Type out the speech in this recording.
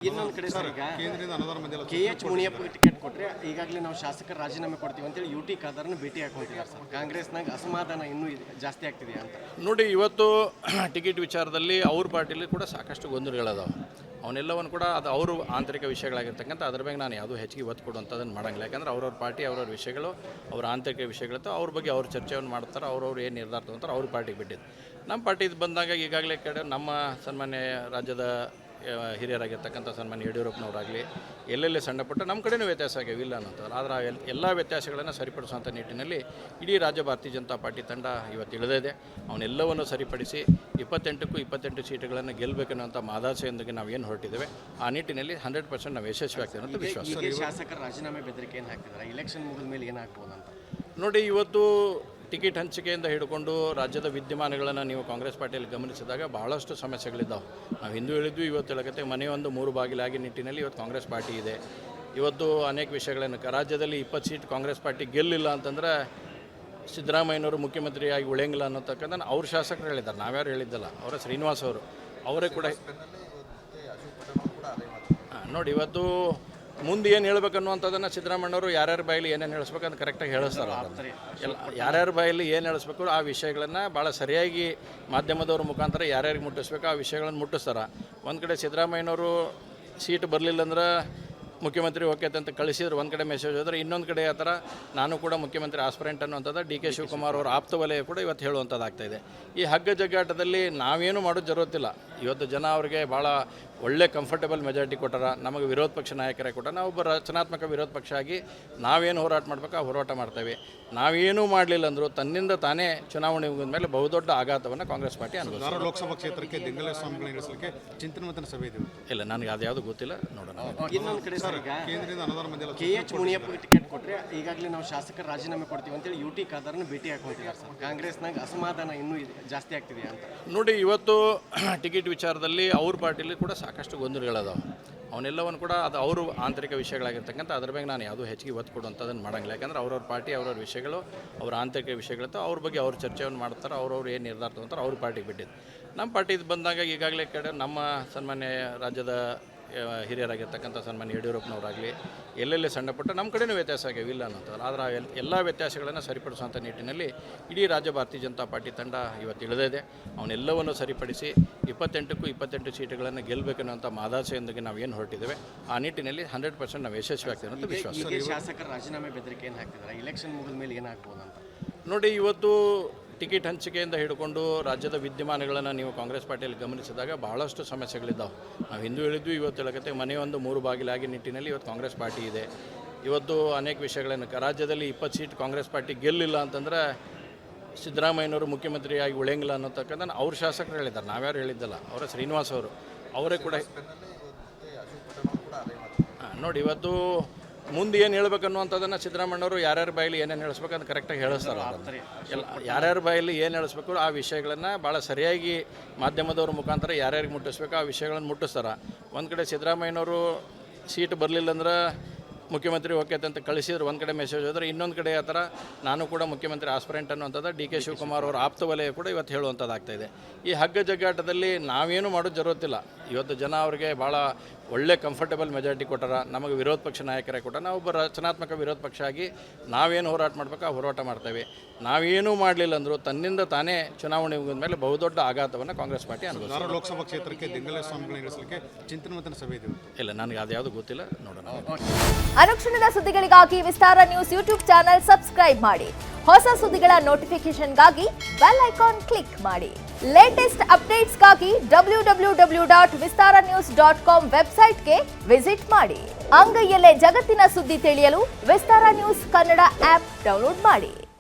ಇನ್ನೊಂದು ಕಡೆ ಸರ್ ಈಗ ಕೇಂದ್ರದಿಂದ ಅನುದಾನ ಬಂದಿಲ್ಲ. KH ಮುನಿಯಪ್ಪ ಟಿಕೆಟ್ ಕೊಟ್ಟರೆ ಈಗಾಗಲೇ ನಾವು ಶಾಸಕರ ರಾಜೀನಾಮೆ ಕೊಡ್ತೀವಿ ಅಂತೇಳಿ UT ಖಾದರ್ನ ಭೇಟಿ ಹಾಕೊಂತಿದ್ದಾರೆ ಸರ್. ಕಾಂಗ್ರೆಸ್ನಾಗ ಅಸಮಾಧಾನ ಇನ್ನೂ ಜಾಸ್ತಿ ಆಗ್ತಿದೆ ಅಂತ ನೋಡಿ. ಇವತ್ತು ಟಿಕೆಟ್ ವಿಚಾರದಲ್ಲಿ ಅವ್ರ ಪಾರ್ಟಿಲಿ ಕೂಡ ಸಾಕಷ್ಟು ಗೊಂದಲಗಳದಾವೆ. ಅವನ್ನೆಲ್ಲವನ್ನು ಕೂಡ ಅದು ಅವರು ಆಂತರಿಕ ವಿಷಯಗಳಾಗಿರ್ತಕ್ಕಂಥ ಅದ್ರ ಬಗ್ಗೆ ನಾನು ಯಾವುದೂ ಹೆಚ್ಚಿಗೆ ಒತ್ತು ಕೊಡುವಂಥದ್ದನ್ನು ಮಾಡಂಗಿಲ್ಲ. ಯಾಕಂದರೆ ಅವ್ರವ್ರ ಪಾರ್ಟಿ ಅವ್ರವ್ರ ವಿಷಯಗಳು ಅವರ ಆಂತರಿಕ ವಿಷಯಗಳಿತ್ತು. ಅವ್ರ ಬಗ್ಗೆ ಅವ್ರು ಚರ್ಚೆಯನ್ನು ಮಾಡ್ತಾರೆ. ಅವ್ರವ್ರು ಏನು ನಿರ್ಧಾರ ತಗೊಂತಾರೆ ಅವ್ರ ಪಾರ್ಟಿಗೆ ಬಿಟ್ಟಿದ್ದು. ನಮ್ಮ ಪಾರ್ಟಿದು ಬಂದಾಗ ಈಗಾಗಲೇ ಕಡೆ ನಮ್ಮ ಸನ್ಮಾನ್ಯ ರಾಜ್ಯದ ಹಿರಿಯರಾಗಿರ್ತಕ್ಕಂಥ ಸನ್ಮಾನ್ಯ ಯಡಿಯೂರಪ್ಪನವರಾಗಲಿ ಎಲ್ಲೆಲ್ಲಿ ಸಣ್ಣ ಪುಟ್ಟ ನಮ್ಮ ಕಡೆಯೂ ವ್ಯತ್ಯಾಸ ಆಗಿವೆ ಇಲ್ಲ ಅನ್ನೋಂಥದ್ದು. ಆದರೆ ಎಲ್ಲ ವ್ಯತ್ಯಾಸಗಳನ್ನು ಸರಿಪಡಿಸುವಂಥ ನಿಟ್ಟಿನಲ್ಲಿ ಇಡೀ ರಾಜ್ಯ ಭಾರತೀಯ ಜನತಾ ಪಾರ್ಟಿ ತಂಡ ಇವತ್ತು ಇಳಿದಿದೆ. ಅವನ್ನೆಲ್ಲವನ್ನು ಸರಿಪಡಿಸಿ 28ಕ್ಕೂ 28 ಸೀಟುಗಳನ್ನು ಗೆಲ್ಲಬೇಕನ್ನುವಂಥ ಮಾದಾಸೆಯೊಂದಿಗೆ ನಾವು ಏನು ಹೊರಟಿದ್ದೇವೆ ಆ ನಿಟ್ಟಿನಲ್ಲಿ 100% ನಾವು ಯಶಸ್ವಿ ಆಗ್ತೇವೆ ಅಂತ ವಿಶ್ವಾಸ. ಶಾಸಕರ ರಾಜೀನಾಮೆ ಬೆದರಿಕೆ ಏನು ಹಾಕ್ತಿದ್ದಾರೆ? ಇಲೆಕ್ಷನ್ ಮುಗಿದ ಮೇಲೆ ಏನಾಗ್ಬೋದು ಅಂತ ನೋಡಿ. ಇವತ್ತು ಟಿಕೆಟ್ ಹಂಚಿಕೆಯಿಂದ ಹಿಡ್ಕೊಂಡು ರಾಜ್ಯದ ವಿದ್ಯಮಾನಗಳನ್ನು ನೀವು ಕಾಂಗ್ರೆಸ್ ಪಾರ್ಟಿಯಲ್ಲಿ ಗಮನಿಸಿದಾಗ ಬಹಳಷ್ಟು ಸಮಸ್ಯೆಗಳಿದ್ದಾವೆ. ನಾವು ಹಿಂದೂ ಹೇಳಿದ್ವಿ, ಇವತ್ತು ಹೇಳಕತ್ತೆ ಮನೆಯೊಂದು 3 ಬಾಗಿಲಾಗಿ ನಿಟ್ಟಿನಲ್ಲಿ ಇವತ್ತು ಕಾಂಗ್ರೆಸ್ ಪಾರ್ಟಿ ಇದೆ. ಇವತ್ತು ಅನೇಕ ವಿಷಯಗಳನ್ನು ರಾಜ್ಯದಲ್ಲಿ 20 ಸೀಟ್ ಕಾಂಗ್ರೆಸ್ ಪಾರ್ಟಿ ಗೆಲ್ಲಿಲ್ಲ ಅಂತಂದರೆ ಸಿದ್ದರಾಮಯ್ಯನವರು ಮುಖ್ಯಮಂತ್ರಿಯಾಗಿ ಉಳಿಯಂಗಿಲ್ಲ ಅನ್ನೋತಕ್ಕಂಥ ಅವ್ರ ಶಾಸಕರು ಹೇಳಿದ್ದಾರೆ, ನಾವ್ಯಾರು ಹೇಳಿದ್ದಲ್ಲ. ಅವರ ಶ್ರೀನಿವಾಸ್ ಅವರು ಅವರೇ ಕೂಡ ನೋಡಿ. ಇವತ್ತು ಮುಂದೆ ಏನು ಹೇಳ್ಬೇಕನ್ನುವಂಥದ್ದನ್ನು ಸಿದ್ದರಾಮಯ್ಯವರು ಯಾರ್ಯಾರ ಬಾಯಲ್ಲಿ ಏನೇನು ಹೇಳಿಸ್ಬೇಕು ಅಂತ ಕರೆಕ್ಟಾಗಿ ಹೇಳಿಸ್ತಾರೆ. ಎಲ್ಲ ಯಾರ್ಯಾರ ಬಾಯಲ್ಲಿ ಏನು ಹೇಳಿಸ್ಬೇಕು ಆ ವಿಷಯಗಳನ್ನು ಭಾಳ ಸರಿಯಾಗಿ ಮಾಧ್ಯಮದವ್ರ ಮುಖಾಂತರ ಯಾರ್ಯಾರಿಗೆ ಮುಟ್ಟಿಸ್ಬೇಕು ಆ ವಿಷಯಗಳನ್ನು ಮುಟ್ಟಿಸ್ತಾರೆ. ಒಂದು ಕಡೆ ಸಿದ್ದರಾಮಯ್ಯನವರು ಸೀಟ್ ಬರಲಿಲ್ಲ ಅಂದ್ರೆ ಮುಖ್ಯಮಂತ್ರಿ ಹೋಗ್ಯತೆ ಅಂತ ಕಳಿಸಿದ್ರು, ಒಂದು ಕಡೆ ಮೆಸೇಜ್ ಹೋದ್ರೆ, ಇನ್ನೊಂದು ಕಡೆ ಆ ಥರ ನಾನು ಕೂಡ ಮುಖ್ಯಮಂತ್ರಿ ಆಸ್ಪರೆಂಟ್ ಅನ್ನುವಂಥದ್ದು DK ಶಿವಕುಮಾರ್ ಅವರ ಆಪ್ತ ವಲಯ ಕೂಡ ಇವತ್ತು ಹೇಳುವಂಥದ್ದಾಗ್ತಾಯಿದೆ. ಈ ಹಗ್ಗ ಜಗ್ಗಾಟದಲ್ಲಿ ನಾವೇನು ಮಾಡೋದು ಜರುತ್ತಿಲ್ಲ. ಇವತ್ತು ಜನ ಅವರಿಗೆ ಭಾಳ ಒಳ್ಳೆ ಕಂಫರ್ಟಬಲ್ ಮೆಜಾರಿಟಿ ಕೊಟ್ಟಾರ. ನಮಗೆ ವಿರೋಧ ಪಕ್ಷ ನಾಯಕರೇ ಕೊಟ್ಟಾರ. ನಾವೊಬ್ಬ ರಚನಾತ್ಮಕ ವಿರೋಧ ಪಕ್ಷ ಆಗಿ ನಾವೇನು ಹೋರಾಟ ಮಾಡಬೇಕು ಆ ಹೋರಾಟ ಮಾಡ್ತೇವೆ. ನಾವೇನೂ ಮಾಡಲಿಲ್ಲ ಅಂದರೂ ತನ್ನಿಂದ ತಾನೇ ಚುನಾವಣೆ ಮುಗಿದ ಮೇಲೆ ಬಹುದೊಡ್ಡ ಆಘಾತವನ್ನು ಕಾಂಗ್ರೆಸ್ ಪಾರ್ಟಿ ಅನುಭವಿಸಿದೆ. ಲೋಕಸಭಾ ಕ್ಷೇತ್ರಕ್ಕೆ ದಿಂಗಲ ಸ್ವಾಮಿಗಳನ್ನು ಇಳಿಸಲಿಕ್ಕೆ ಚಿಂತನ ಮಂಥನ ಸಭೆ ಇದೆ. ಇಲ್ಲ, ನನಗೆ ಅದು ಯಾವುದು ಗೊತ್ತಿಲ್ಲ, ನೋಡೋಣ. ಇನ್ನೊಂದು ಕಡೆ ಸರ್ ಈಗ ಕೇಂದ್ರದಿಂದ ಅನುದಾನ ಬಂದಿಲ್ಲ. KH ಮುನಿಯಪ್ಪ ಟಿಕೆಟ್ ಕೊಟ್ಟರೆ ಈಗಾಗಲೇ ನಾವು ಶಾಸಕರ ರಾಜೀನಾಮೆ ಕೊಡ್ತೀವಿ ಅಂತೇಳಿ UT ಖಾದರ್ನ ಭೇಟಿ ಹಾಕೊಂತಿದ್ದಾರೆ ಸರ್. ಕಾಂಗ್ರೆಸ್ನಾಗ ಅಸಮಾಧಾನ ಇನ್ನೂ ಜಾಸ್ತಿ ಆಗ್ತಿದೆ ಅಂತ ನೋಡಿ. ಇವತ್ತು ಟಿಕೆಟ್ ವಿಚಾರದಲ್ಲಿ ಅವ್ರ ಪಾರ್ಟಿಲಿ ಕೂಡ ಸಾಕಷ್ಟು ಗೊಂದಲಗಳದಾವೆ. ಅವನ್ನೆಲ್ಲವನ್ನು ಕೂಡ ಅದು ಅವರು ಆಂತರಿಕ ವಿಷಯಗಳಾಗಿರ್ತಕ್ಕಂಥ ಅದ್ರ ಬಗ್ಗೆ ನಾನು ಯಾವುದೂ ಹೆಚ್ಚಿಗೆ ಒತ್ತು ಕೊಡುವಂಥದ್ದನ್ನು ಮಾಡಂಗಿಲ್ಲ. ಯಾಕಂದರೆ ಅವ್ರವ್ರ ಪಾರ್ಟಿ ಅವ್ರವ್ರ ವಿಷಯಗಳು ಅವರ ಆಂತರಿಕ ವಿಷಯಗಳಿತ್ತು. ಅವ್ರ ಬಗ್ಗೆ ಅವ್ರು ಚರ್ಚೆಯನ್ನು ಮಾಡ್ತಾರೆ. ಅವ್ರವ್ರು ಏನು ನಿರ್ಧಾರ ತಗೊಂತಾರೆ ಅವ್ರ ಪಾರ್ಟಿಗೆ ಬಿಟ್ಟಿದ್ದು. ನಮ್ಮ ಪಾರ್ಟಿದು ಬಂದಾಗ ಈಗಾಗಲೇ ಕಡೆ ನಮ್ಮ ಸನ್ಮಾನ್ಯ ರಾಜ್ಯದ ಹಿರಿಯರಾಗಿರ್ತಕ್ಕಂಥ ಸನ್ಮಾನ್ಯ ಯಡಿಯೂರಪ್ಪನವರಾಗಲಿ ಎಲ್ಲೆಲ್ಲಿ ಸಣ್ಣ ಪುಟ್ಟ ನಮ್ಮ ಕಡೆಯೂ ವ್ಯತ್ಯಾಸ ಆಗಿವೆ ಇಲ್ಲ ಅನ್ನೋಂಥದ್ದು. ಆದರೆ ಎಲ್ಲ ವ್ಯತ್ಯಾಸಗಳನ್ನು ಸರಿಪಡಿಸುವಂಥ ನಿಟ್ಟಿನಲ್ಲಿ ಇಡೀ ರಾಜ್ಯ ಭಾರತೀಯ ಜನತಾ ಪಾರ್ಟಿ ತಂಡ ಇವತ್ತು ಇಳಿದಿದೆ. ಅವನ್ನೆಲ್ಲವನ್ನು ಸರಿಪಡಿಸಿ 28ಕ್ಕೂ 28 ಸೀಟುಗಳನ್ನು ಗೆಲ್ಲಬೇಕನ್ನುವಂಥ ಮಾದಾಸೆಯೊಂದಿಗೆ ನಾವು ಏನು ಹೊರಟಿದ್ದೇವೆ ಆ ನಿಟ್ಟಿನಲ್ಲಿ 100% ನಾವು ಯಶಸ್ವಿ ಆಗ್ತೇವೆ ಅಂತ ವಿಶ್ವಾಸ. ಶಾಸಕರ ರಾಜೀನಾಮೆ ಬೆದರಿಕೆ ಏನು ಹಾಕ್ತಿದ್ದಾರೆ? ಇಲೆಕ್ಷನ್ ಮುಗಿದ ಮೇಲೆ ಏನಾಗ್ಬೋದು ಅಂತ ನೋಡಿ. ಇವತ್ತು ಟಿಕೆಟ್ ಹಂಚಿಕೆಯಿಂದ ಹಿಡ್ಕೊಂಡು ರಾಜ್ಯದ ವಿದ್ಯಮಾನಗಳನ್ನು ನೀವು ಕಾಂಗ್ರೆಸ್ ಪಾರ್ಟಿಯಲ್ಲಿ ಗಮನಿಸಿದಾಗ ಬಹಳಷ್ಟು ಸಮಸ್ಯೆಗಳಿದ್ದಾವೆ. ನಾವು ಹಿಂದೂ ಹೇಳಿದ್ವಿ, ಇವತ್ತು ಹೇಳಕತ್ತೆ ಮನೆಯೊಂದು 3 ಬಾಗಿಲಾಗಿ ನಿಟ್ಟಿನಲ್ಲಿ ಇವತ್ತು ಕಾಂಗ್ರೆಸ್ ಪಾರ್ಟಿ ಇದೆ. ಇವತ್ತು ಅನೇಕ ವಿಷಯಗಳನ್ನು ರಾಜ್ಯದಲ್ಲಿ 20 ಸೀಟ್ ಕಾಂಗ್ರೆಸ್ ಪಾರ್ಟಿ ಗೆಲ್ಲಿಲ್ಲ ಅಂತಂದರೆ ಸಿದ್ದರಾಮಯ್ಯನವರು ಮುಖ್ಯಮಂತ್ರಿಯಾಗಿ ಉಳಿಯಂಗಿಲ್ಲ ಅನ್ನೋತಕ್ಕಂಥ ಅವ್ರ ಶಾಸಕರು ಹೇಳಿದ್ದಾರೆ, ನಾವ್ಯಾರು ಹೇಳಿದ್ದಲ್ಲ. ಅವರ ಶ್ರೀನಿವಾಸ್ ಅವರು ಅವರೇ ಕೂಡ ನೋಡಿ. ಇವತ್ತು ಮುಂದೆ ಏನು ಹೇಳ್ಬೇಕನ್ನುವಂಥದ್ದನ್ನು ಸಿದ್ದರಾಮಯ್ಯವರು ಯಾರ್ಯಾರ ಬಾಯಲ್ಲಿ ಏನೇನು ಹೇಳಿಸ್ಬೇಕು ಅಂತ ಕರೆಕ್ಟಾಗಿ ಹೇಳಿಸ್ತಾರೆ. ಎಲ್ಲ ಯಾರ್ಯಾರ ಬಾಯಲ್ಲಿ ಏನು ಹೇಳಿಸ್ಬೇಕು ಆ ವಿಷಯಗಳನ್ನು ಭಾಳ ಸರಿಯಾಗಿ ಮಾಧ್ಯಮದವ್ರ ಮುಖಾಂತರ ಯಾರ್ಯಾರಿಗೆ ಮುಟ್ಟಿಸ್ಬೇಕು ಆ ವಿಷಯಗಳನ್ನು ಮುಟ್ಟಿಸ್ತಾರೆ. ಒಂದು ಕಡೆ ಸಿದ್ದರಾಮಯ್ಯನವರು ಸೀಟ್ ಬರಲಿಲ್ಲ ಅಂದ್ರೆ ಮುಖ್ಯಮಂತ್ರಿ ಹೋಗ್ಯತೆ ಅಂತ ಕಳಿಸಿದ್ರು, ಒಂದು ಕಡೆ ಮೆಸೇಜ್ ಹೋದ್ರೆ, ಇನ್ನೊಂದು ಕಡೆ ಆ ಥರ ನಾನು ಕೂಡ ಮುಖ್ಯಮಂತ್ರಿ ಆಸ್ಪರೆಂಟ್ ಅನ್ನುವಂಥದ್ದು DK ಶಿವಕುಮಾರ್ ಅವರ ಆಪ್ತ ವಲಯ ಕೂಡ ಇವತ್ತು ಹೇಳುವಂಥದ್ದಾಗ್ತಾಯಿದೆ. ಈ ಹಗ್ಗ ಜಗ್ಗಾಟದಲ್ಲಿ ನಾವೇನು ಮಾಡೋದು ಜರುತ್ತಿಲ್ಲ. ಇವತ್ತು ಜನ ಅವರಿಗೆ ಭಾಳ ಒಳ್ಳೆ ಕಂಫರ್ಟಬಲ್ ಮೆಜಾರಿಟಿ ಕೊಟ್ಟಾರ. ನಮಗೆ ವಿರೋಧ ಪಕ್ಷ ನಾಯಕರೇ ಕೊಟ್ಟಾರ. ನಾವೊಬ್ಬ ರಚನಾತ್ಮಕ ವಿರೋಧ ಪಕ್ಷ ಆಗಿ ನಾವೇನು ಹೋರಾಟ ಮಾಡಬೇಕು ಆ ಹೋರಾಟ ಮಾಡ್ತೇವೆ. ನಾವೇನೂ ಮಾಡಲಿಲ್ಲ ಅಂದರೂ ತನ್ನಿಂದ ತಾನೇ ಚುನಾವಣೆ ಮುಗಿದ ಮೇಲೆ ಬಹುದೊಡ್ಡ ಆಘಾತವನ್ನು ಕಾಂಗ್ರೆಸ್ ಪಾರ್ಟಿ ಅನುಭವಿಸಿದೆ. ಲೋಕಸಭಾ ಕ್ಷೇತ್ರಕ್ಕೆ ದಿಂಗಲ ಸ್ವಾಮಿಗಳನ್ನು ಇಳಿಸಲಿಕ್ಕೆ ಚಿಂತನ ಮಂಥನ ಸಭೆ ಇದೆ. ಇಲ್ಲ, ನನಗೆ ಅದು ಯಾವುದು ಗೊತ್ತಿಲ್ಲ, ನೋಡೋಣ. ಅನುಕ್ಷಣದ ಸುದ್ದಿಗಳಿಗಾಗಿ ವಿಸ್ತಾರ ನ್ಯೂಸ್ ಯೂಟ್ಯೂಬ್ ಚಾನೆಲ್ ಸಬ್ಸ್ಕ್ರೈಬ್ ಮಾಡಿ. ಹೊಸ ಸುದ್ದಿಗಳ ನೋಟಿಫಿಕೇಶನ್ಗಾಗಿ ಬೆಲ್ ಐಕಾನ್ ಕ್ಲಿಕ್ ಮಾಡಿ. ಲೇಟೆಸ್ಟ್ ಅಪ್ಡೇಟ್ಸ್ಗಾಗಿ www.vistaranews.com ವೆಬ್ಸೈಟ್ಗೆ ವಿಸಿಟ್ ಮಾಡಿ. ಅಂಗೈಯಲ್ಲೇ ಜಗತ್ತಿನ ಸುದ್ದಿ ತಿಳಿಯಲು ವಿಸ್ತಾರ ನ್ಯೂಸ್ ಕನ್ನಡ ಆಪ್ ಡೌನ್ಲೋಡ್ ಮಾಡಿ.